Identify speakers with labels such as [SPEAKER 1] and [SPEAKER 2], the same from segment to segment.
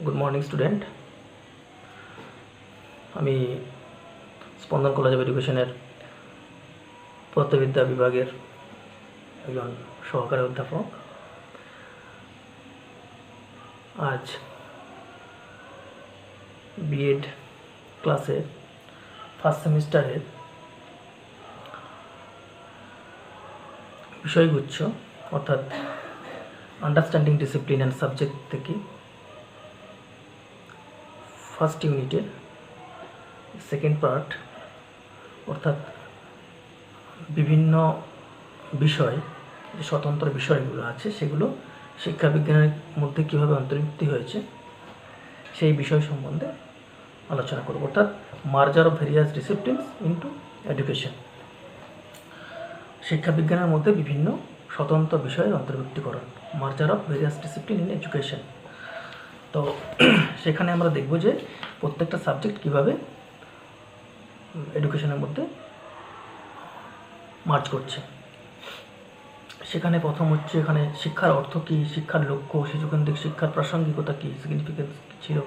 [SPEAKER 1] Good morning student. আমি স্পন্দন college of এডুকেশনের পদার্থবিদ্যা বিভাগের একজন সহকারী অধ্যাপক। আজ বিএড ক্লাসে ফার্স্ট সেমিস্টারের বিষয়গুচ্ছ অর্থাৎ আন্ডারস্ট্যান্ডিং ডিসিপ্লিন অ্যান্ড সাবজেক্ট থেকে ফার্স্ট ইউনিটের সেকেন্ড পার্ট অর্থাৎ বিভিন্ন বিষয় যে স্বতন্ত্র বিষয়গুলো আছে সেগুলো শিক্ষাবিজ্ঞানের মধ্যে কীভাবে অন্তর্ভুক্তি হয়েছে সেই বিষয় সম্বন্ধে আলোচনা করব, অর্থাৎ merger of various disciplines into education. শিক্ষাবিজ্ঞানের মধ্যে বিভিন্ন স্বতন্ত্র বিষয়ের অন্তর্ভুক্তিকরণ, merger of various discipline in education. তো সেখানে আমরা দেখব যে প্রত্যেকটা সাবজেক্ট কীভাবে এডুকেশনের মধ্যে মার্জ করছে। সেখানে প্রথম হচ্ছে এখানে শিক্ষার অর্থ কী, শিক্ষার লক্ষ্য, শিশুকেন্দ্রিক শিক্ষার প্রাসঙ্গিকতা কী, সিগনিফিকেন্স ছিল,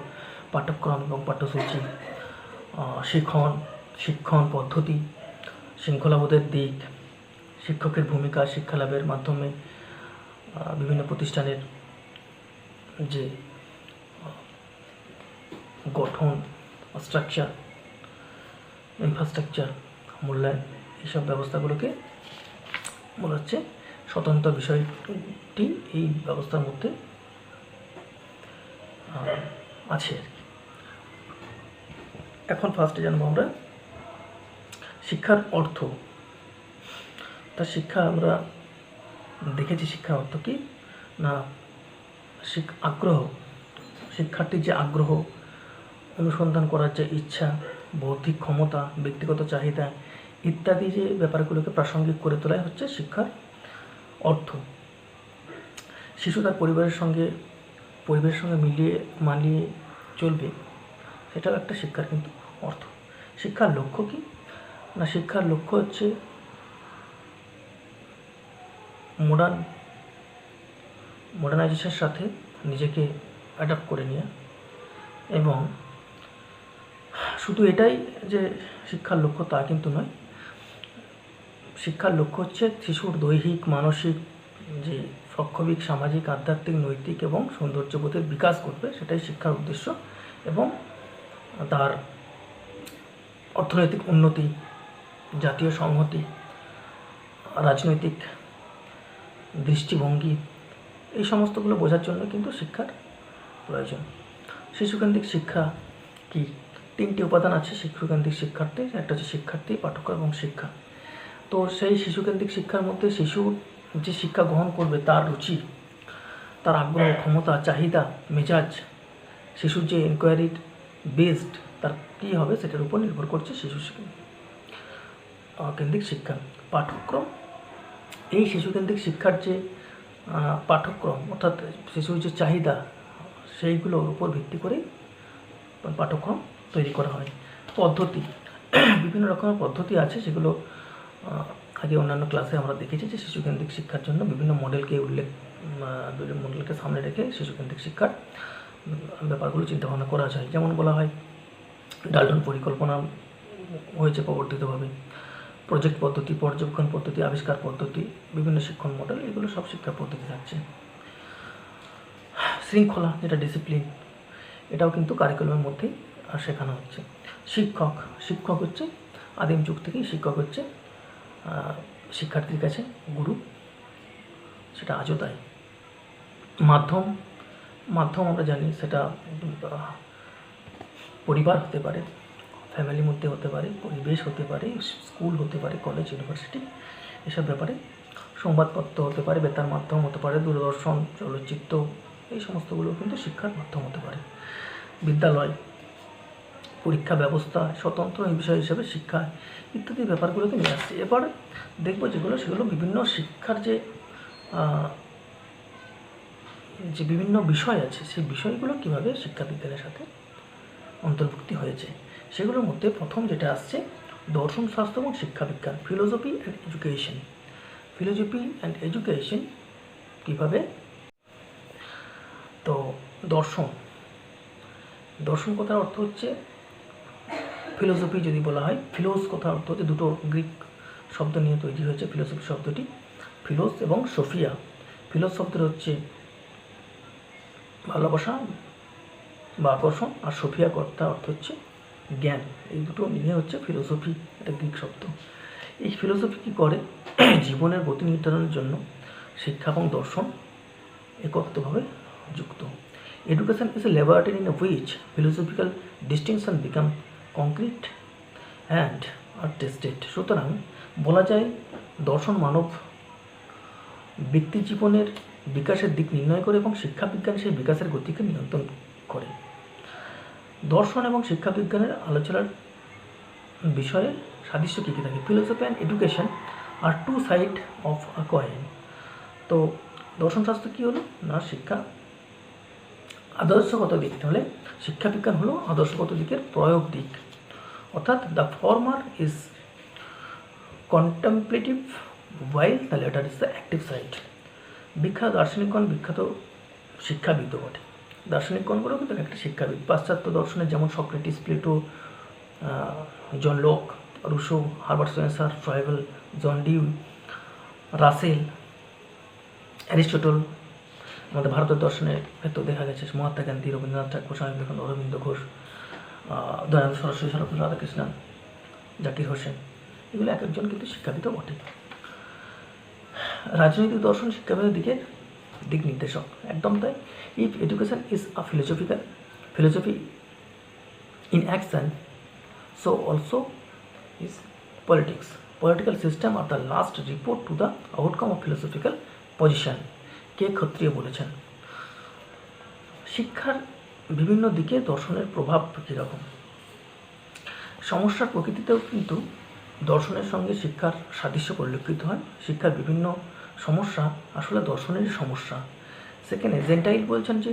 [SPEAKER 1] পাঠ্যক্রম এবং পাঠ্যসূচি, শিক্ষণ পদ্ধতি, শৃঙ্খলাবোধের দিক, শিক্ষকের ভূমিকা, শিক্ষালাভের মাধ্যমে বিভিন্ন প্রতিষ্ঠানের যে গঠন, স্ট্রাকচার, ইনফ্রাস্ট্রাকচার, মূল্যায়ন, এইসব ব্যবস্থাগুলোকে বলা হচ্ছে স্বতন্ত্র বিষয়টি এই ব্যবস্থার মধ্যে আছে। এখন ফার্স্টে জানবো আমরা শিক্ষার অর্থ। তা শিক্ষা আমরা দেখেছি শিক্ষার অর্থ কী না, আগ্রহ, শিক্ষার্থীর যে আগ্রহ, অনুসন্ধান করার যে ইচ্ছা, বৌদ্ধিক ক্ষমতা, ব্যক্তিগত চাহিদা ইত্যাদি যে ব্যাপারগুলোকে প্রাসঙ্গিক করে তোলাই হচ্ছে শিক্ষার অর্থ। শিশু তার পরিবেশের সঙ্গে মানিয়ে চলবে, সেটাও একটা শিক্ষার কিন্তু অর্থ। শিক্ষার লক্ষ্য কী না, শিক্ষার লক্ষ্য হচ্ছে মডার্নাইজেশনের সাথে নিজেকে অ্যাডাপ্ট করে নেওয়া, এবং শুধু এটাই যে শিক্ষার লক্ষ্য তা কিন্তু নয়। শিক্ষার লক্ষ্য হচ্ছে শিশুর দৈহিক, মানসিক যে শৈক্ষবিক, সামাজিক, আধ্যাত্মিক, নৈতিক এবং সৌন্দর্যবোধের বিকাশ করবে, সেটাই শিক্ষার উদ্দেশ্য। এবং তার অর্থনৈতিক উন্নতি, জাতীয় সংহতি, রাজনৈতিক দৃষ্টিভঙ্গি, এই সমস্তগুলো বোঝার জন্য কিন্তু শিক্ষার প্রয়োজন। শিশুকেন্দ্রিক শিক্ষা কি, তিনটি উপাদান আছে শিশুকেন্দ্রিক শিক্ষার্থী। একটা হচ্ছে শিক্ষার্থী, পাঠ্যক্রম এবং শিক্ষা। তো সেই শিশুকেন্দ্রিক শিক্ষার মধ্যে শিশু যে শিক্ষা গ্রহণ করবে তার রুচি, তার আগ্রহ, ক্ষমতা, চাহিদা, মেজাজ, শিশুর যে ইনকোয়ারির বেসড তার কী হবে সেটার উপর নির্ভর করছে শিশু কেন্দ্রিক শিক্ষা। পাঠ্যক্রম, এই শিশুকেন্দ্রিক শিক্ষার যে পাঠ্যক্রম অর্থাৎ শিশুর যে চাহিদা সেইগুলোর উপর ভিত্তি করে পাঠ্যক্রম তৈরি করা হয়। পদ্ধতি, বিভিন্ন রকমের পদ্ধতি আছে, সেগুলো আগে অন্যান্য ক্লাসে আমরা দেখেছি যে শিশুকেন্দ্রিক শিক্ষার জন্য বিভিন্ন মডেলকে সামনে রেখে শিশুকেন্দ্রিক শিক্ষার ব্যাপারগুলো চিন্তাভাবনা করা যায়। যেমন বলা হয় ডাল্টন পরিকল্পনা হয়েছে প্রবর্তিতভাবে, প্রজেক্ট পদ্ধতি, পর্যবেক্ষণ পদ্ধতি, আবিষ্কার পদ্ধতি, বিভিন্ন শিক্ষণ মডেল, এগুলো সব শিক্ষা পদ্ধতি থাকছে। শৃঙ্খলা যেটা ডিসিপ্লিন, এটাও কিন্তু কারিকুলামের মধ্যেই শেখানো হচ্ছে। শিক্ষক হচ্ছে আদিম যুগ থেকেই শিক্ষক হচ্ছে শিক্ষার্থীর কাছে গুরু, সেটা আজও তাই। মাধ্যম আমরা জানি সেটা পরিবার হতে পারে, ফ্যামিলির মধ্যে হতে পারে, পরিবেশ হতে পারে, স্কুল হতে পারে, কলেজ, ইউনিভার্সিটি, এসব ব্যাপারে। সংবাদপত্র হতে পারে, বেতার মাধ্যম হতে পারে, দূরদর্শন, চলচ্চিত্র, এই সমস্তগুলো কিন্তু শিক্ষার মাধ্যম হতে পারে। বিদ্যালয়, পরীক্ষা ব্যবস্থা, স্বতন্ত্র বিষয় হিসেবে শিক্ষা ইত্যাদি ব্যাপারগুলোকে নিয়ে আসছে। এবার দেখব সেগুলো বিভিন্ন শিক্ষার যে বিভিন্ন বিষয় আছে সেই বিষয়গুলো কীভাবে শিক্ষাবিজ্ঞানের সাথে অন্তর্ভুক্তি হয়েছে। সেগুলোর মধ্যে প্রথম যেটা আসছে দর্শন শাস্ত্র এবং শিক্ষাবিজ্ঞান, ফিলোসফি অ্যান্ড এডুকেশন কীভাবে। তো দর্শন, দর্শন কথার অর্থ হচ্ছে ফিলোসফি। যদি বলা হয় ফিলোস কথার অর্থ হচ্ছে, দুটো গ্রিক শব্দ নিয়ে তৈরি হয়েছে ফিলোসফি শব্দটি, ফিলোস এবং সোফিয়া। ফিলোস শব্দের হচ্ছে ভালোবাসা বা আকর্ষণ, আর সোফিয়া কথার অর্থ হচ্ছে জ্ঞান। এই দুটো নিয়ে হচ্ছে ফিলোসফি, এটা গ্রিক শব্দ। এই ফিলোসফি কী করে, জীবনের গতি নির্ধারণের জন্য শিক্ষা এবং দর্শন একত্রভাবে যুক্ত। Education is a laboratory in which philosophical distinction become concrete and are tested. সুতরাং বলা যায় দর্শন মানব ব্যক্তি জীবনের বিকাশের দিক নির্ণয় করে এবং শিক্ষাবিজ্ঞান সেই বিকাশের গতিকে নিয়ন্ত্রণ করে। দর্শন এবং শিক্ষাবিজ্ঞানের আলোচনার বিষয়ে সাদৃশ্য কী কী থাকে? Philosophy and education are two side of a coin. তো দর্শনশাস্ত্র কী হলো না, শিক্ষা আদর্শগত দিক, হলে শিক্ষাবিজ্ঞান হলো আদর্শগত দিকের প্রয়োগ দিক। অর্থাৎ the former is contemplative while the latter is the active side. বিখ্যাত দার্শনিকগণ বিখ্যাত শিক্ষাবিদ বটে। দার্শনিকগণগুলো কিন্তু একটা শিক্ষাবিদ। পাশ্চাত্য দর্শনের যেমন Socrates, Plato, John Locke, Rousseau, Herbert Spencer, Froebel, John Dewey, Russell, Aristotle. আমাদের ভারতের দর্শনের ক্ষেত্রে দেখা গেছে মহাত্মা গান্ধী, রবীন্দ্রনাথ ঠাকুর, স্বামী বিবেকানন্দ, অরবিন্দ ঘোষ, দয়ানন্দ সরস্বতী, শরৎচন্দ্র রাধাকৃষ্ণন, জাকির হোসেন, এগুলো এক একজন কিন্তু শিক্ষাবিদও বটে। রাজনৈতিক দর্শন শিক্ষাবিদের দিক নির্দেশক, একদম তাই। If education is a philosophy in action, so also is politics. Political system are the last report to the outcome of philosophical position. K Kshatriya বলেছেন। শিক্ষার বিভিন্ন দিকে দর্শনের প্রভাব কীরকম? সমস্যার প্রকৃতিতেও কিন্তু দর্শনের সঙ্গে শিক্ষার সাদৃশ্য পরিলক্ষিত হয়। শিক্ষার বিভিন্ন সমস্যা আসলে দর্শনেরই সমস্যা। সেখানে জেন্টাইল বলছেন যে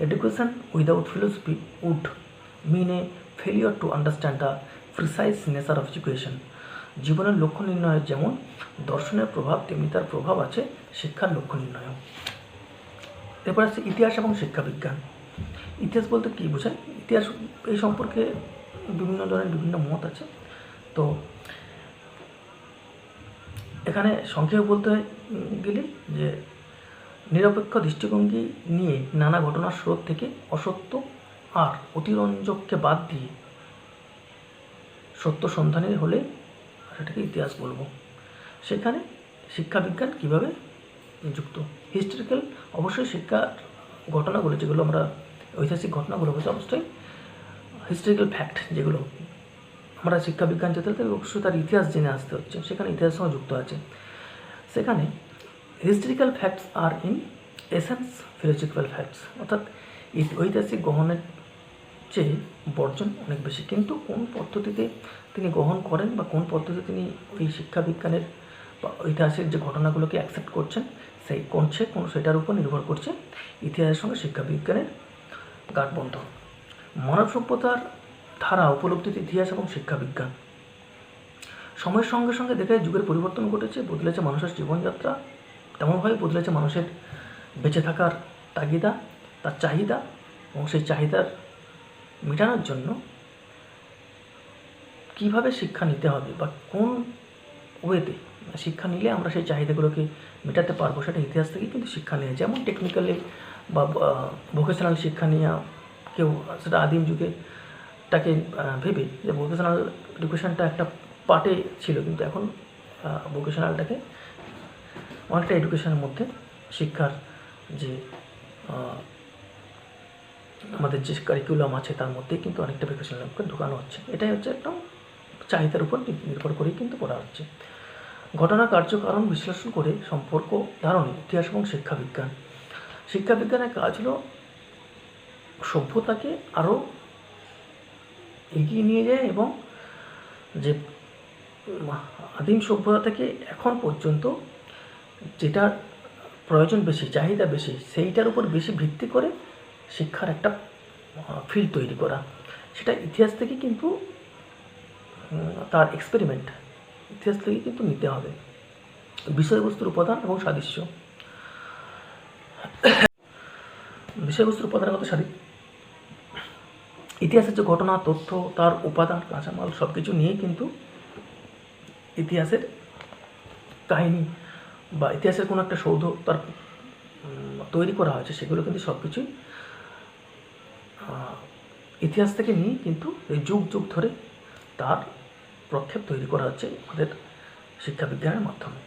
[SPEAKER 1] education without philosophy would mean a failure to understand the precise nature of education. জীবনের লক্ষ্য নির্ণয়ের যেমন দর্শনের প্রভাব, তেমনি তার প্রভাব আছে শিক্ষার লক্ষ্য নির্ণয়েও। এরপর আছে ইতিহাস এবং শিক্ষাবিজ্ঞান। ইতিহাস বলতে কী বোঝায়? ইতিহাস এই সম্পর্কে বিভিন্ন ধরনের বিভিন্ন মত আছে। তো এখানে সংক্ষেপে বলতে গেলে যে নিরপেক্ষ দৃষ্টিভঙ্গি নিয়ে নানা ঘটনার স্রোত থেকে অসত্য আর অতিরঞ্জককে বাদ দিয়ে সত্য সন্ধানের হলে সেটাকে ইতিহাস বলবো। সেখানে শিক্ষাবিজ্ঞান কীভাবে যুক্ত? হিস্টোরিক্যাল, অবশ্যই শিক্ষার ঘটনাগুলো যেগুলো আমরা ঐতিহাসিক ঘটনাগুলো বলছি, অবশ্যই হিস্টোরিক্যাল ফ্যাক্ট যেগুলো আমরা শিক্ষাবিজ্ঞান যেতে হলে অবশ্যই তার ইতিহাস জেনে আসতে হচ্ছে, সেখানে ইতিহাসের সঙ্গে যুক্ত আছে। সেখানে হিস্টোরিক্যাল ফ্যাক্টস আর ইন এসেন্স ফিলোসফিক্যাল ফ্যাক্টস, অর্থাৎ ঐতিহাসিক গ্রহণের চেয়ে বর্জন অনেক বেশি। কিন্তু কোন পদ্ধতিতে তিনি গ্রহণ করেন বা কোন পদ্ধতিতে তিনি ওই শিক্ষাবিজ্ঞানের বা ঐতিহাসিক যে ঘটনাগুলোকে অ্যাকসেপ্ট করছেন সেটার উপর নির্ভর করছে ইতিহাসের সঙ্গে শিক্ষাবিজ্ঞানের গাঁটবন্ধন। মানব সভ্যতার ধারা উপলব্ধিতে ইতিহাস এবং শিক্ষাবিজ্ঞান। সময়ের সঙ্গে সঙ্গে দেখা যায় যুগের পরিবর্তন ঘটেছে, বদলেছে মানুষের জীবনযাত্রা, তেমনভাবে বদলেছে মানুষের বেঁচে থাকার তাগিদা, তার চাহিদা, এবং সেই চাহিদার মেটানোর জন্য কীভাবে শিক্ষা নিতে হবে বা কোন ওয়েতে শিক্ষা নিলে আমরা সেই চাহিদাগুলোকে মেটাতে পারবো, সেটা ইতিহাস থেকেই কিন্তু শিক্ষা নিয়ে। যেমন টেকনিক্যালি বা ভোকেশনাল শিক্ষা নিয়ে কেউ সেটা আদিম যুগে তাকে ভেবে যে ভোকেশনাল এডুকেশনটা একটা পার্টে ছিল, কিন্তু এখন ভোকেশনালটাকে অনেকটা এডুকেশনের মধ্যে শিক্ষার যে আমাদের যে কারিকুলাম আছে তার মধ্যেই কিন্তু অনেকটা ভোকেশনালকে ঢোকানো হচ্ছে। এটাই হচ্ছে একটা চাহিদার উপর নির্ভর করেই কিন্তু করা হচ্ছে। ঘটনা কার্যকারণ বিশ্লেষণ করে সম্পর্ক ধারণে ইতিহাস এবং শিক্ষাবিজ্ঞান। শিক্ষাবিজ্ঞানের কাজ হলো সভ্যতাকে আরও এগিয়ে নিয়ে যায় এবং যে আদিম সভ্যতা থেকে এখন পর্যন্ত যেটার প্রয়োজন বেশি, চাহিদা বেশি, সেইটার উপর বেশি ভিত্তি করে শিক্ষার একটা ফিল্ড তৈরি করা। সেটা ইতিহাস থেকে কিন্তু তার এক্সপেরিমেন্ট ইতিহাস থেকে কিন্তু নিতে হবে। বিষয়বস্তুর উপাদান এবং সাদৃশ্য। বিষয়বস্তুর উপাদানের কথা ইতিহাসের যে ঘটনা, তথ্য, তার উপাদান, কাঁচামাল সব কিছু নিয়েই কিন্তু ইতিহাসের কাহিনী বা ইতিহাসের কোনো একটা সৌধ তার তৈরি করা হয়েছে, সেগুলো কিন্তু সব কিছুই ইতিহাস থেকে নিয়ে কিন্তু এই যুগ যুগ ধরে তার প্রক্ষেপ তৈরি করা হচ্ছে আমাদের শিক্ষা বিজ্ঞানের মাধ্যমে।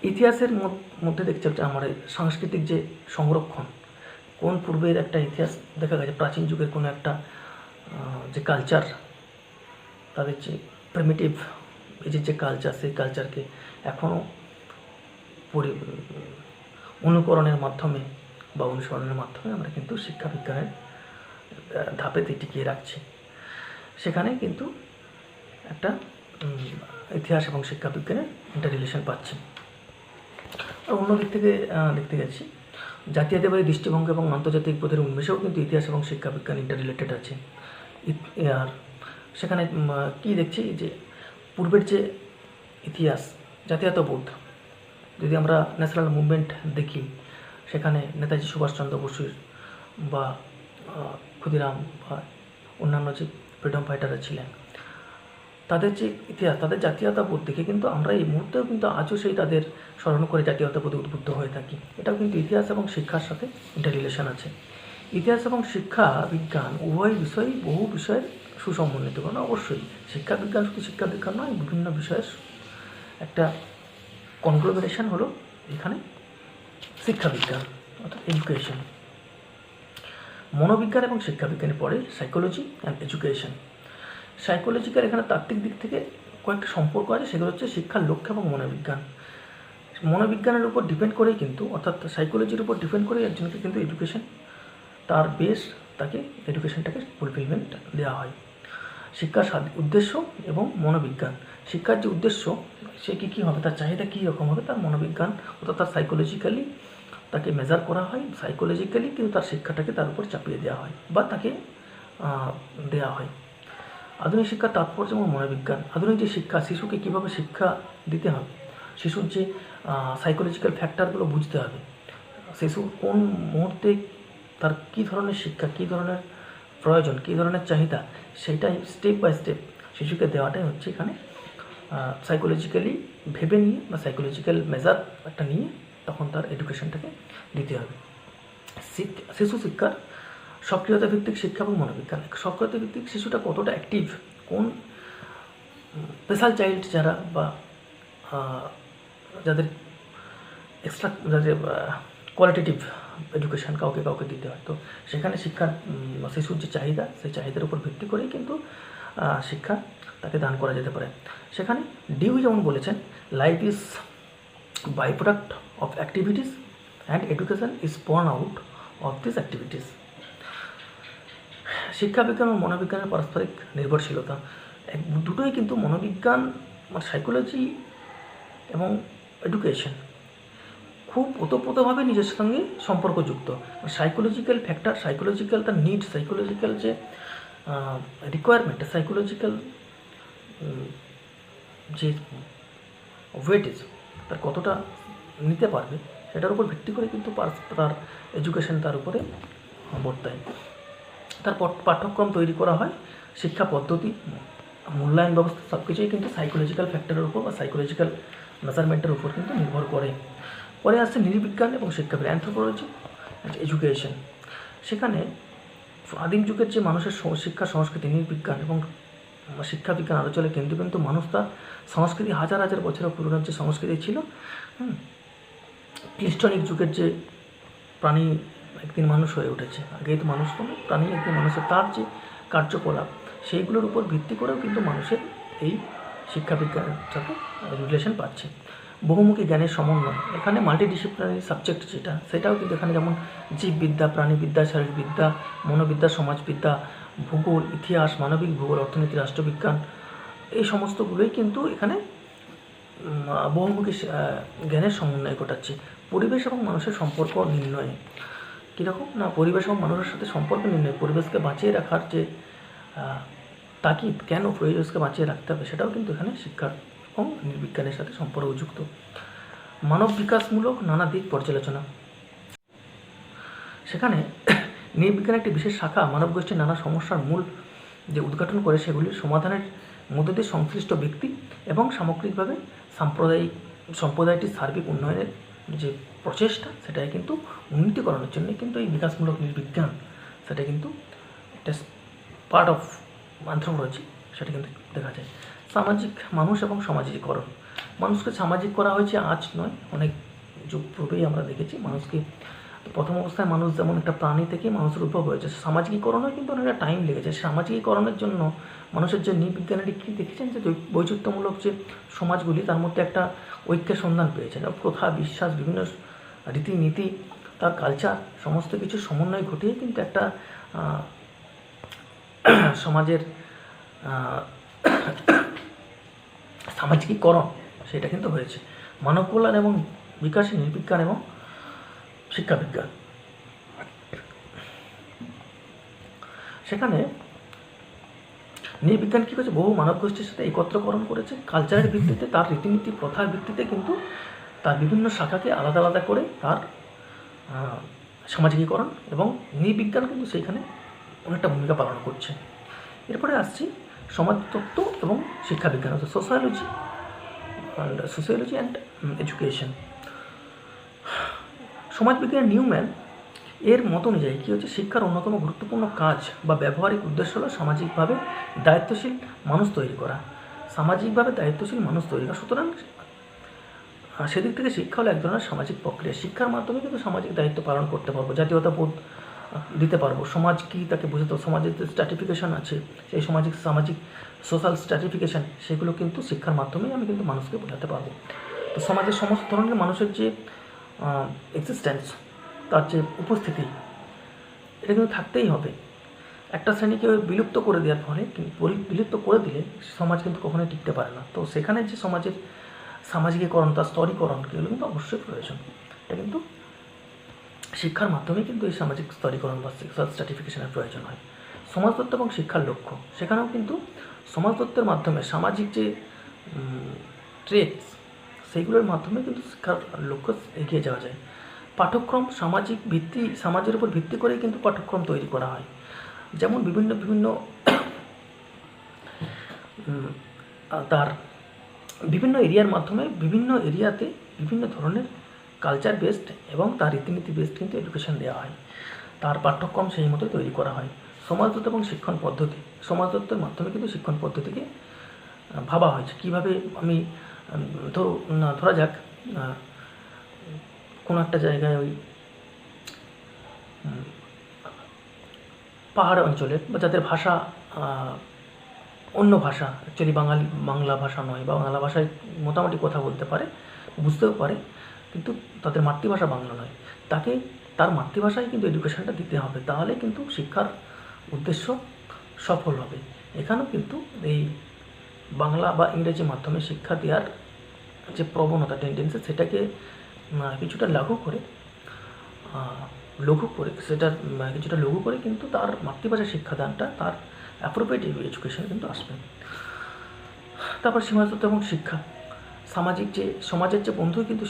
[SPEAKER 1] ইতিহাসের মধ্যে দেখতে হচ্ছে আমাদের সাংস্কৃতিক যে সংরক্ষণ, কোন পূর্বের একটা ইতিহাস দেখা গেছে প্রাচীন যুগের কোনো একটা যে কালচার, তাদের যে প্রিমিটিভ এজের যে কালচার, সেই কালচারকে এখনও অনুকরণের মাধ্যমে বা অনুসরণের মাধ্যমে আমরা কিন্তু শিক্ষা বিজ্ঞানের ধাপেতে টিকিয়ে রাখছি। সেখানে কিন্তু একটা ইতিহাস এবং শিক্ষা বিজ্ঞানের ইন্টার রিলেশন পাচ্ছি। আর অন্য দিক থেকে দেখতে গেছি জাতীয়তাবাদী দৃষ্টিভঙ্গি এবং আন্তর্জাতিক বোধের উন্মেষেও কিন্তু ইতিহাস এবং শিক্ষা বিজ্ঞান ইন্টার রিলেটেড আছে। আর সেখানে কি দেখছি যে পূর্বের যে ইতিহাস, জাতীয়তাবোধ, যদি আমরা ন্যাশনাল মুভমেন্ট দেখি, সেখানে নেতাজি সুভাষচন্দ্র বসুর বা ক্ষুদিরাম বা অন্যান্য যে ফ্রিডম ফাইটাররা ছিলেন, তাদের যে ইতিহাস, তাদের জাতীয়তাবোধ দেখে কিন্তু আমরা এই মুহূর্তেও কিন্তু আজও সেই তাদের স্মরণ করে জাতীয়তাবোধে উদ্বুদ্ধ হয়ে থাকি। এটাও কিন্তু ইতিহাস এবং শিক্ষার সাথে ইন্টার রিলেশন আছে। ইতিহাস এবং শিক্ষা বিজ্ঞান উভয় বিষয়ই বহু বিষয়ের সুসমন্বিত, কারণ অবশ্যই শিক্ষা বিজ্ঞান শুধু শিক্ষা বিজ্ঞান নয়, বিভিন্ন বিষয়ের একটা কনগ্লোমেরেশন হলো এখানে শিক্ষা বিজ্ঞান অর্থাৎ এডুকেশন। মনোবিজ্ঞান এবং শিক্ষা বিজ্ঞানের পরে সাইকোলজি অ্যান্ড এডুকেশন। সাইকোলজিক্যাল এখানে তাত্ত্বিক দিক থেকে কয়েকটা সম্পর্ক আছে, সেগুলো হচ্ছে শিক্ষার লক্ষ্য এবং মনোবিজ্ঞান। মনোবিজ্ঞানের উপর ডিপেন্ড করেই কিন্তু, অর্থাৎ সাইকোলজির উপর ডিপেন্ড করেই একজনকে কিন্তু এডুকেশন, তার বেস, তাকে এডুকেশনটাকে ফুলফিলমেন্ট দেওয়া হয়। শিক্ষার উদ্দেশ্য এবং মনোবিজ্ঞান, শিক্ষার যে উদ্দেশ্য সে কী হবে, তার চাহিদা কী রকম হবে, তার মনোবিজ্ঞান অর্থাৎ তার সাইকোলজিক্যালি তাকে মেজার করা হয়, সাইকোলজিক্যালি কিন্তু তার শিক্ষাটাকে তার উপর চাপিয়ে দেওয়া হয় বা তাকে দেওয়া হয়। আধুনিক শিক্ষার তাৎপর্য এবং মনোবিজ্ঞান। আধুনিক যে শিক্ষা, শিশুকে কীভাবে শিক্ষা দিতে হবে, শিশুর যে সাইকোলজিক্যাল ফ্যাক্টরগুলো বুঝতে হবে, শিশু কোন মুহূর্তে তার কী ধরনের শিক্ষা, কী ধরনের প্রয়োজন, কী ধরনের চাহিদা, সেইটাই স্টেপ বাই স্টেপ শিশুকে দেওয়াটাই হচ্ছে এখানে সাইকোলজিক্যালি ভেবে নিয়ে বা সাইকোলজিক্যাল মেজার একটা নিয়ে তখন তার এডুকেশনটাকে দিতে হবে। শিশু শিক্ষার সক্রিয়তা ভিত্তিক শিক্ষা এবং মনোবিজ্ঞান। সক্রিয়তা ভিত্তিক শিশুটা কতটা অ্যাক্টিভ, কোন স্পেশাল চাইল্ড যারা বা যাদের এক্সট্রা, যাদের কোয়ালিটেটিভ এডুকেশান কাউকে কাউকে দিতে হয়, তো সেখানে শিক্ষার শিশুর যে চাহিদা, সেই চাহিদার উপর ভিত্তি করেই কিন্তু শিক্ষা তাকে দান করা যেতে পারে। সেখানে ডিউই যেমন বলেছেন, life is by product of activities and education is born out of this activities. শিক্ষাবিজ্ঞান ও মনোবিজ্ঞানের পারস্পরিক নির্ভরশীলতা, দুটোই কিন্তু মনোবিজ্ঞান সাইকোলজি এবং এডুকেশন খুব ওতপ্রোতভাবে নিজের সঙ্গে সম্পর্কযুক্ত। সাইকোলজিক্যাল ফ্যাক্টর, সাইকোলজিক্যাল তার নিড, সাইকোলজিক্যাল যে রিকোয়ারমেন্ট, সাইকোলজিক্যাল যে ওয়েটেজ তার কতটা নিতে পারবে, সেটার উপর ভিত্তি করে কিন্তু তার এডুকেশন তার উপরে বর্তায়। তার পাঠ্যক্রম তৈরি করা হয়, শিক্ষা পদ্ধতি, মূল্যায়ন ব্যবস্থা সব কিছুই কিন্তু সাইকোলজিক্যাল ফ্যাক্টরের উপর বা সাইকোলজিক্যাল মেজারমেন্টের উপর কিন্তু নির্ভর করে। পরে আসছে নৃবিজ্ঞান এবং শিক্ষাবিজ্ঞান, অ্যানথ্রোপোলজি অ্যান্ড এডুকেশন। সেখানে আদিম যুগের যে মানুষের শিক্ষা সংস্কৃতি, নৃবিজ্ঞান এবং শিক্ষাবিজ্ঞান আলো চলে, কিন্তু মানুষ তার সংস্কৃতি হাজার হাজার বছরের পুরনো যে সংস্কৃতি ছিল, প্লিস্টনিক যুগের যে প্রাণী একদিন মানুষ হয়ে উঠেছে, আগে তো মানুষ কোনো প্রাণী একদিন মানুষের, তার যে কার্যকলাপ সেইগুলোর উপর ভিত্তি করেও কিন্তু মানুষের এই শিক্ষাবিজ্ঞানের সাথে রিলেশন পাচ্ছে। বহুমুখী জ্ঞানের সমন্বয়, এখানে মাল্টিডিসিপ্লিনারি সাবজেক্ট যেটা, সেটাও কিন্তু এখানে যেমন জীববিদ্যা, প্রাণীবিদ্যা, শারীরবিদ্যা, মনোবিদ্যা, সমাজবিদ্যা, ভূগোল, ইতিহাস, মানবিক ভূগোল, অর্থনীতি, রাষ্ট্রবিজ্ঞান, এই সমস্তগুলোই কিন্তু এখানে বহুমুখী জ্ঞানের সমন্বয় ঘটাচ্ছে। পরিবেশ এবং মানুষের সম্পর্ক নির্ণয়ে কীরকম না, পরিবেশ এবং মানুষের সাথে সম্পর্ক নির্ণয়, পরিবেশকে বাঁচিয়ে রাখার যে তাগিদ, কেন পরিবেশকে বাঁচিয়ে রাখতে হবে, সেটাও কিন্তু এখানে শিক্ষা এবং নৃবিজ্ঞানের সাথে সম্পর্কযুক্ত। মানব বিকাশমূলক নানা দিক পর্যালোচনা, সেখানে নৃবিজ্ঞানের একটি বিশেষ শাখা মানব গোষ্ঠীর নানা সমস্যার মূল যে উদ্ঘাটন করে সেগুলির সমাধানের মধ্য দিয়ে সংশ্লিষ্ট ব্যক্তি এবং সামগ্রিকভাবে সম্প্রদায়টির সার্বিক উন্নয়নের যে প্রচেষ্টা সেটাই কিন্তু উন্নতিকরণের জন্য কিন্তু এই বিকাশমূলক নৃবিজ্ঞান সেটা কিন্তু একটা পার্ট অফ অ্যানথ্রোপোলজি, সেটা কিন্তু দেখা যায়। সামাজিক মানুষ এবং সামাজিকীকরণ, মানুষকে সামাজিক করা হয়েছে আজ নয়, অনেক যুগ পূর্বেই আমরা দেখেছি মানুষকে। প্রথম অবস্থায় মানুষ যেমন একটা প্রাণী থেকে মানুষের উদ্ভব হয়েছে, সামাজিকীকরণও কিন্তু অনেকটা টাইম লেগেছে। সামাজিকীকরণের জন্য মানুষের যে নৃবিজ্ঞানের কী দেখেছেন যে বৈচিত্র্যমূলক যে সমাজগুলি তার মধ্যে একটা ঐক্যের সন্ধান পেয়েছেন। প্রথা, বিশ্বাস, বিভিন্ন রীতিনীতি, তার কালচার সমস্ত কিছু সমন্বয় ঘটিয়ে কিন্তু একটা সমাজের সামাজিকীকরণ সেটা কিন্তু হয়েছে। মানব কল্যাণ এবং বিকাশে নৃবিজ্ঞান এবং শিক্ষাবিজ্ঞান, সেখানে নৃবিজ্ঞান কী করেছে, বহু মানব গোষ্ঠীর সাথে একত্রকরণ করেছে। কালচারের ভিত্তিতে, তার রীতিনীতি প্রথার ভিত্তিতে কিন্তু তার বিভিন্ন শাখাকে আলাদা আলাদা করে তার সামাজিকীকরণ, এবং নৃবিজ্ঞান কিন্তু সেইখানে অনেকটা ভূমিকা পালন করছে। এরপরে আসছি সমাজতত্ত্ব এবং শিক্ষাবিজ্ঞান, অর্থাৎ সোশিওলজি অ্যান্ড এডুকেশন। সমাজবিজ্ঞান নিউম্যান এর মত অনুযায়ী কী হচ্ছে, শিক্ষার অন্যতম গুরুত্বপূর্ণ কাজ বা ব্যবহারিক উদ্দেশ্য হলো সামাজিকভাবে দায়িত্বশীল মানুষ তৈরি করা। সামাজিকভাবে দায়িত্বশীল মানুষ তৈরি করা, সুতরাং সেদিক থেকে শিক্ষা হলো এক ধরনের সামাজিক প্রক্রিয়া। শিক্ষার মাধ্যমে কিন্তু সামাজিক দায়িত্ব পালন করতে পারবো, জাতীয়তাবোধ দিতে পারবো, সমাজ কী তাকে বোঝাতে, সমাজের যে স্ট্র্যাটিফিকেশন আছে সেই সামাজিক সোশ্যাল স্ট্র্যাটিফিকেশান সেগুলো কিন্তু শিক্ষার মাধ্যমেই আমি কিন্তু মানুষকে বোঝাতে পারবো। তো সমাজের সমস্ত ধরনের মানুষের যে এক্সিস্টেন্স, তার যে উপস্থিতি, এটা কিন্তু থাকতেই হবে। একটা শ্রেণীকে বিলুপ্ত করে দেওয়ার ফলে, বিলুপ্ত করে দিলে সমাজ কিন্তু কখনোই টিকতে পারে না। তো সেখানে যে সমাজের সামাজিকীকরণ, তার স্তরীকরণ, এগুলো কিন্তু অবশ্যই প্রয়োজন। এটা কিন্তু শিক্ষার মাধ্যমেই কিন্তু এই সামাজিক স্তরীকরণ বা সোশ্যাল স্ট্র্যাটিফিকেশনের প্রয়োজন হয়। সমাজতত্ত্ব এবং শিক্ষার লক্ষ্য, সেখানেও কিন্তু সমাজতত্ত্বের মাধ্যমে সামাজিক যে ট্রেটস সেইগুলোর মাধ্যমে কিন্তু শিক্ষার লক্ষ্য এগিয়ে যাওয়া যায়। পাঠ্যক্রম সমাজের উপর ভিত্তি করেই কিন্তু পাঠ্যক্রম তৈরি করা হয়। যেমন বিভিন্ন তার বিভিন্ন এরিয়ার মাধ্যমে বিভিন্ন এরিয়াতে বিভিন্ন ধরনের কালচার বেসড এবং তার রীতিনীতি বেসড কিন্তু এডুকেশন দেওয়া হয়, তার পাঠ্যক্রম সেই মতো তৈরি করা হয়। সমাজতত্ত্ব এবং শিক্ষণ পদ্ধতি, সমাজতত্ত্বের মাধ্যমে কিন্তু শিক্ষণ পদ্ধতিকে ভাবা হয়েছে। কীভাবে আমি ধরা যাক কোনো একটা জায়গায় ওই পাহাড় অঞ্চলে বা যাদের ভাষা অন্য ভাষা, অ্যাকচুয়ালি বাংলা ভাষা নয় বা বাংলা ভাষায় মোটামুটি কথা বলতে পারে, বুঝতেও পারে, কিন্তু তাদের মাতৃভাষা বাংলা নয়, তাকে তার মাতৃভাষায় কিন্তু এডুকেশনটা দিতে হবে, তাহলে কিন্তু শিক্ষার উদ্দেশ্য সফল হবে। এখানেও কিন্তু এই বাংলা বা ইংরেজি মাধ্যমে শিক্ষা দেওয়ার যে প্রবণতা, টেন্ডেন্সি, সেটাকে কিছুটা লঘু করে কিন্তু তার মাতৃভাষায় শিক্ষাদানটা, তার অ্যাপ্রোপ্রিয়েট এডুকেশন কিন্তু আসবে। তারপর সমাজতত্ত্ব এবং শিক্ষা, সমাজের যে বন্ধুই কিন্তু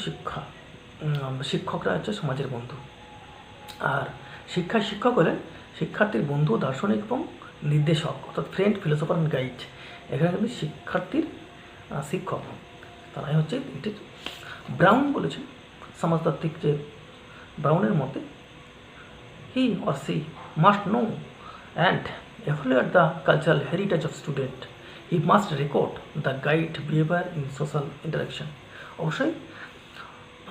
[SPEAKER 1] শিক্ষকরা হচ্ছে সমাজের বন্ধু। আর শিক্ষক হলেন শিক্ষার্থীর বন্ধু, দার্শনিক এবং নির্দেশক, অর্থাৎ ফ্রেন্ড, ফিলোসফার অ্যান্ড গাইড। এখানে কিন্তু শিক্ষার্থীর শিক্ষক তারাই হচ্ছে এটির। ব্রাউন বলেছেন, সমাজতাত্ত্বিক যে ব্রাউনের মতে, he or C must know and evaluate the cultural heritage of student. He must record the guide behavior in social interaction. অবশ্যই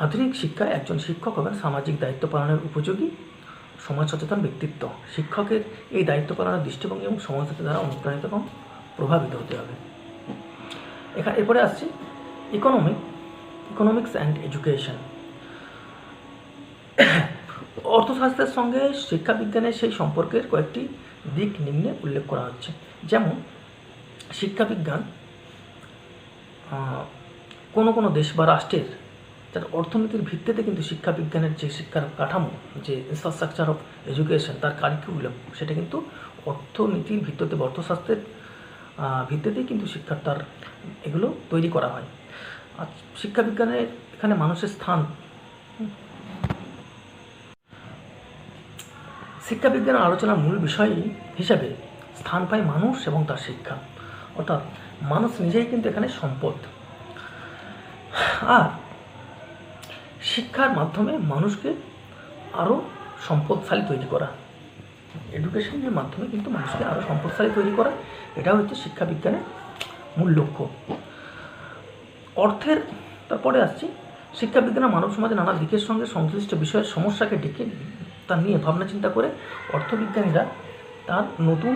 [SPEAKER 1] আধুনিক শিক্ষায় একজন শিক্ষক হবেন সামাজিক দায়িত্ব পালনের উপযোগী সমাজ সচেতন ব্যক্তিত্ব। শিক্ষকের এই দায়িত্ব পালনের দৃষ্টিভঙ্গি এবং সমাজের দ্বারা অনুপ্রাণিত এবং প্রভাবিত হতে হবে। এরপরে আসছে ইকোনমিক্স অ্যান্ড এডুকেশন। অর্থশাস্ত্রের সঙ্গে শিক্ষাবিজ্ঞানের সেই সম্পর্কের কয়েকটি দিক নিম্নে উল্লেখ করা হচ্ছে। যেমন শিক্ষাবিজ্ঞান কোনো দেশ বা রাষ্ট্রের যার অর্থনীতির ভিত্তিতে কিন্তু শিক্ষাবিজ্ঞানের যে শিক্ষার কাঠামো, যে ইনফ্রাস্ট্রাকচার অফ এডুকেশন, তার কারিকুলাম, সেটা কিন্তু অর্থনীতির ভিত্তিতে বা অর্থশাস্ত্রের ভিত্তিতেই কিন্তু শিক্ষার তার এগুলো তৈরি করা হয়। আর শিক্ষাবিজ্ঞানের এখানে মানুষের স্থান, শিক্ষাবিজ্ঞানের আলোচনার মূল বিষয় হিসাবে স্থান পায় মানুষ এবং তার শিক্ষা। অর্থাৎ মানুষ নিজেই কিন্তু এখানে সম্পদ, আর শিক্ষার মাধ্যমে মানুষকে আরও সম্পদশালী তৈরি করা, এডুকেশনের মাধ্যমে কিন্তু মানুষকে আরও সম্পদশালী তৈরি করা, এটা হচ্ছে শিক্ষাবিজ্ঞানের মূল লক্ষ্য। অর্থের তারপরে আসছি, শিক্ষাবিজ্ঞানের মানব সমাজে নানা দিকের সঙ্গে সংশ্লিষ্ট বিষয়ের সমস্যাকে ডেকে তা নিয়ে ভাবনা চিন্তা করে অর্থবিজ্ঞানীরা তার নতুন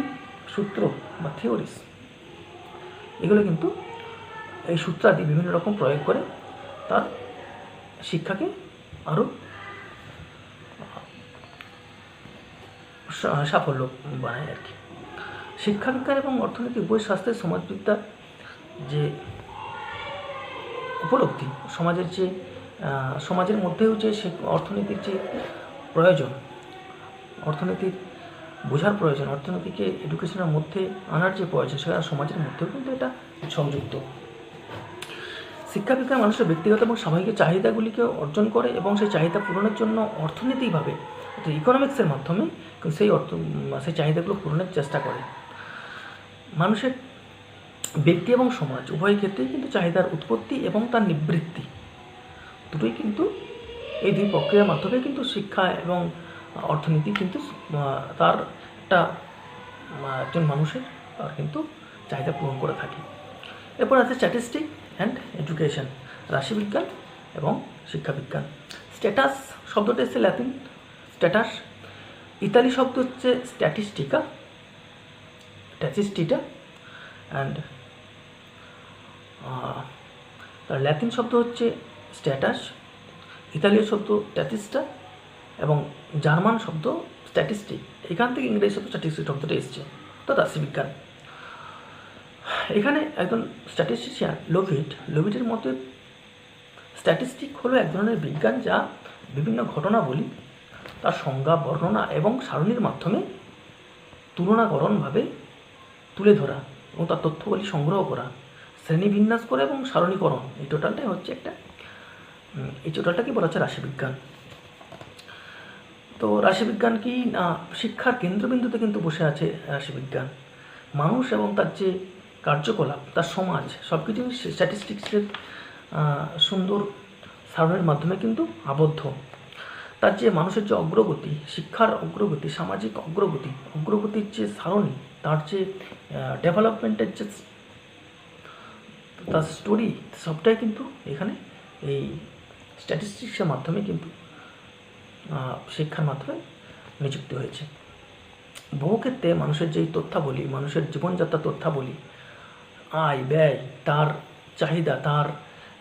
[SPEAKER 1] সূত্র বা থিওরিস, এগুলো কিন্তু এই সূত্রাদি বিভিন্ন রকম প্রয়োগ করে তার শিক্ষাকে আরও সাফল্য বানায় আর কি। শিক্ষাবিজ্ঞান এবং অর্থনীতি উভয় শাস্ত্রের সমাজবিদ্যার যে উপলব্ধি, সমাজের মধ্যেও যে অর্থনীতির যে প্রয়োজন, অর্থনীতির বোঝার প্রয়োজন, অর্থনীতিকে এডুকেশনের মধ্যে আনার যে প্রয়োজন, সেটা সমাজের মধ্যেও কিন্তু এটা সংযুক্ত। শিক্ষাবিজ্ঞান মানুষের ব্যক্তিগত এবং সাময়িক চাহিদাগুলিকে অর্জন করে এবং সেই চাহিদা পূরণের জন্য অর্থনীতিভাবে, ইকোনমিক্সের মাধ্যমে সেই চাহিদাগুলো পূরণের চেষ্টা করে। মানুষের ব্যক্তি এবং সমাজ উভয় ক্ষেত্রেই কিন্তু চাহিদার উৎপত্তি এবং তার নিবৃত্তি দুটোই কিন্তু এই দুই প্রক্রিয়ার মাধ্যমে কিন্তু শিক্ষা এবং অর্থনীতি কিন্তু তার একটা একজন মানুষের তার কিন্তু চাহিদা পূরণ করে থাকে। এরপর আছে স্ট্যাটিস্টিক অ্যান্ড এডুকেশন, রাশিবিজ্ঞান এবং শিক্ষাবিজ্ঞান। স্ট্যাটাস শব্দটা এসছে ল্যাটিন স্ট্যাটাস, ইতালি শব্দ হচ্ছে স্ট্যাটিস্টিটা, অ্যান্ড তার ল্যাটিন শব্দ হচ্ছে স্ট্যাটাস, ইতালীয় শব্দ স্ট্যাটিস্টা এবং জার্মান শব্দ স্ট্যাটিস্টিক। এখান থেকে ইংরেজি শব্দ স্ট্যাটিস্টিক শব্দটা এসছে, তো রাশিবিজ্ঞান। এখানে একজন স্ট্যাটিস্টিশিয়ান লোভিটের মতে স্ট্যাটিস্টিক হলো এক ধরনের বিজ্ঞান যা বিভিন্ন ঘটনাবলী তার সংজ্ঞা, বর্ণনা এবং সারণীর মাধ্যমে তুলনাকরণভাবে তুলে ধরা এবং তার তথ্যগুলি সংগ্রহ করা, শ্রেণীবিন্যাস করে এবং সারণীকরণ, এই টোটালটাই হচ্ছে এই টোটালটাকে বলা হচ্ছে রাশিবিজ্ঞান। তো রাশিবিজ্ঞান কি না, শিক্ষার কেন্দ্রবিন্দুতে কিন্তু বসে আছে রাশিবিজ্ঞান। মানুষ এবং তার যে কার্যকলাপ, তার সমাজ, সব কিছু স্ট্যাটিস্টিক্সের সুন্দর সারণীর মাধ্যমে কিন্তু আবদ্ধ। তার যে মানুষের যে অগ্রগতি, শিক্ষার অগ্রগতি, সামাজিক অগ্রগতির যে সারণী, তার যে ডেভেলপমেন্টের যে তার স্টোরি, সবটাই কিন্তু এখানে এই স্ট্যাটিস্টিক্সের মাধ্যমে কিন্তু শিক্ষার মাধ্যমে নিযুক্ত হয়েছে। বহু ক্ষেত্রে মানুষের যেই তথ্যাবলী, মানুষের জীবনযাত্রার তথ্যাবলী, আয় ব্যয়, তার চাহিদা, তার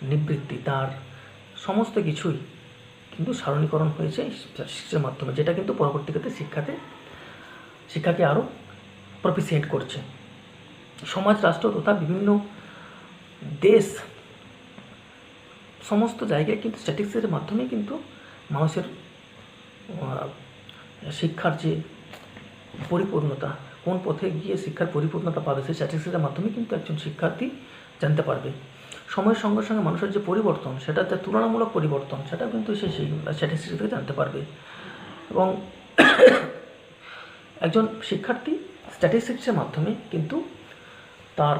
[SPEAKER 1] নিবৃত্তি, তার সমস্ত কিছুই কিন্তু সারণীকরণ হয়েছে স্ট্যাটিস্টিক্সের মাধ্যমে, যেটা কিন্তু পরবর্তী ক্ষেত্রে শিক্ষাকে আরও প্রপিসিয়েট করছে। সমাজ, রাষ্ট্র তথা বিভিন্ন দেশ, সমস্ত জায়গায় কিন্তু স্ট্যাটিস্টিক্সের মাধ্যমে কিন্তু মানুষের শিক্ষার যে পরিপূর্ণতা, কোন পথে গিয়ে শিক্ষার পরিপূর্ণতা পাবে, সেই স্ট্যাটিস্টিক্সের মাধ্যমে কিন্তু একজন শিক্ষার্থী জানতে পারবে। সময়ের সঙ্গে সঙ্গে মানুষের যে পরিবর্তন, সেটা যে তুলনামূলক পরিবর্তন, সেটা কিন্তু সেই স্ট্যাটিস্টিক্স থেকে জানতে পারবে। এবং একজন শিক্ষার্থী স্ট্যাটিস্টিক্সের মাধ্যমে কিন্তু তার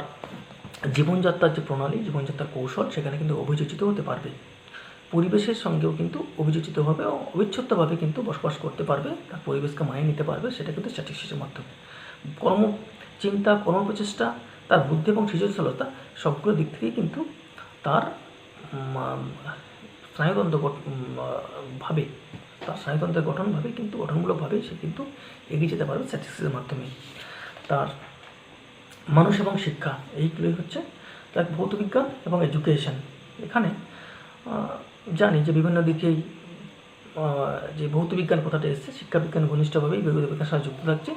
[SPEAKER 1] জীবনযাত্রার যে প্রণালী, জীবনযাত্রার কৌশল, সেখানে কিন্তু অভিযোজিত হতে পারবে। পরিবেশের সঙ্গেও কিন্তু অভিযোজিতভাবে ও অবিচ্ছেদ্যভাবে কিন্তু বসবাস করতে পারবে, তার পরিবেশকে মানিয়ে নিতে পারবে, সেটা কিন্তু স্ট্যাটিস্টিক্সের মাধ্যমে। কর্মচিন্তা, কর্মপ্রচেষ্টা, তার বুদ্ধি এবং সৃজনশীলতা সবগুলো দিক থেকেই কিন্তু তার স্নায়ুতন্ত্রের গঠনভাবে কিন্তু গঠনমূলকভাবেই সে কিন্তু এগিয়ে যেতে পারবে স্ট্যাটিস্টিক্সের মাধ্যমে। তার মানুষ এবং শিক্ষা, এইগুলোই হচ্ছে তার ভৌতবিজ্ঞান এবং এডুকেশন। এখানে জানি যে বিভিন্ন দিকেই যে ভৌতবিজ্ঞান কথাটা এসছে, শিক্ষাবিজ্ঞান ঘনিষ্ঠভাবেই ভৌতবিজ্ঞানের সাথে যুক্ত থাকছে।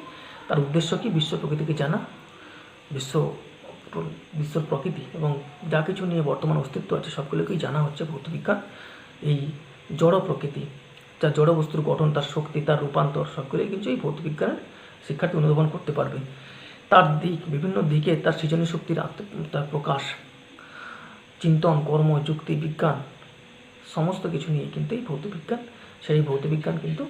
[SPEAKER 1] তার উদ্দেশ্য কি? বিশ্ব প্রকৃতিকে জানা, বিশ্বর প্রকৃতি এবং যা কিছু নিয়ে বর্তমান অস্তিত্ব আছে সবগুলোকেই জানা হচ্ছে ভৌতবিজ্ঞান। এই জড় প্রকৃতি, যা জড় বস্তুর গঠন, তার শক্তি, তার রূপান্তর, সবগুলোই কিন্তু এই ভৌতবিজ্ঞানের শিক্ষার্থী অনুধাবন করতে পারবে। তার বিভিন্ন দিকে তার সৃজনী শক্তির তার প্রকাশ, চিন্তন, কর্ম, যুক্তি, বিজ্ঞান, সমস্ত কিছু নিয়ে কিন্তু এই ভৌতবিজ্ঞান, সেই ভৌতবিজ্ঞান কিন্তু